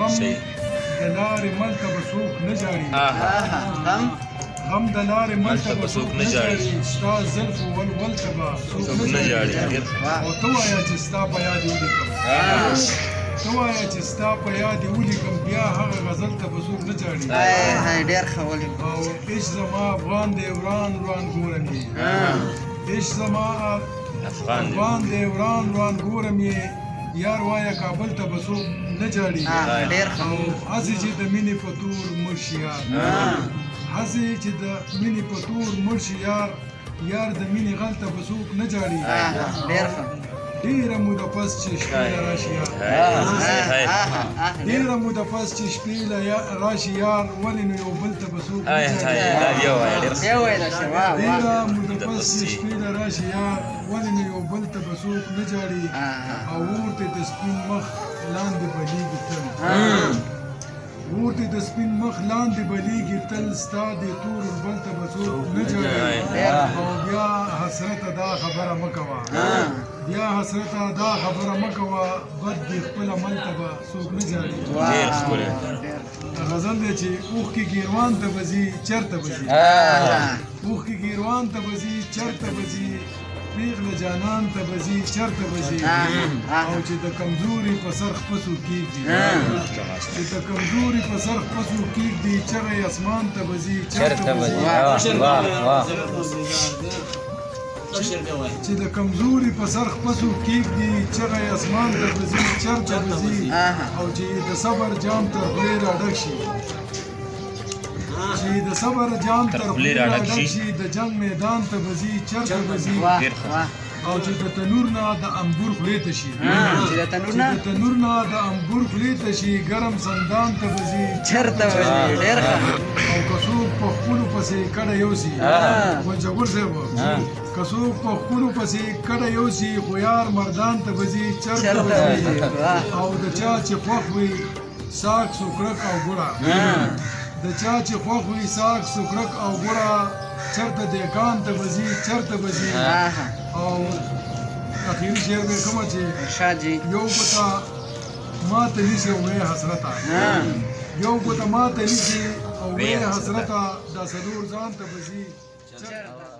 صحیح د لارې مل ته به څوک نه جاړي غم غم د لارې مل ته به څوک څوک نه نه جاړي. جاړي ستا زلفو ولول ته به څوک څوک نه نه جاړي جاړي ډېر او ته وایه چې ستا په یاد یې ولیکم ته وایه چې ستا په یاد یې ولیکم بیا هغه غزل ته به څوک نه جاړي ډېر ښه ولې او عشق زما افغان دی وران وران ګورم یې عشق زما افغان دی افغان دی وران وران ګورم یې یار وایه کابل ته به څوک نه جاړي ډېر ښه او هسې چې د مینې په تور مړ شي یار هسې چې د مینې په تور مړ شي یار د مینې غل ته به څوک نه جاړي ډېر ښه ډېره موده پس چې شپې له راشي یار ډېره موده پس چې شپې له راشي یار ولې نو یو بل ته به څوک نه جاړي ډېره موده پس چې شپې له راشي یار ولې نو یو بل ته به څوک نه جاړي او ورته د سپین مخ لاندې بلیږي تل ورته د سپین مخ لاندې بلیږي تل ستا د تور بل ته به څوک نه جاړي او بیا حسرته دا خبره مه کوه بیا حسرته دا خبره مه کوه بد دې خپل عمل ته به څوک نه جاړي ډېر ښکلی غزل دی چې اوښکې ګیروان ته به ځي چېرته به ځي اوښکې ګیروان ته به ځي چېرته به ځي پیغله جانان ته به ځي چېرته به ځي او چې د کمزوري په سر خپسو کېږدي چې د کمزوري په سر خپسو کېږدي چغې اسمان ته به ځي چېرته به ځي چې د کمزوري په سر خپسو کېږدي چغې اسمان ته به ځي چېرته به ځي او چې د صبر جام تر خولې راډک شي چې د صبر جام تر خولې راډک شي د جنگ میدان ته به ځي چېرته به ځي او چې د تنور نه د انګور خولې ته شي چې د تنور نه د انګور خولې ته شي ګرم زندان ته به ځي چېرته به ځي ډېر ښه او که څوک په خپلو پسې کډه یوسي ګل صاحب که څوک په خپلو پسې کډه یوسي خو یار مردان ته به ځي چېرته به ځي او د چا چې خوښ وي ساګ سوکړک او ګوړه د چا چې خوښ وي ساګ سوکړک او ګوړه چېرته دیکان ته به ځي چېرته به ځي او اخري شعر مې کومه چې یو ګوته ماته نیسي او وی حسرته یو ګوته ماته نیسي او وی حسرته دا څلور ځان ته به ځي چېرته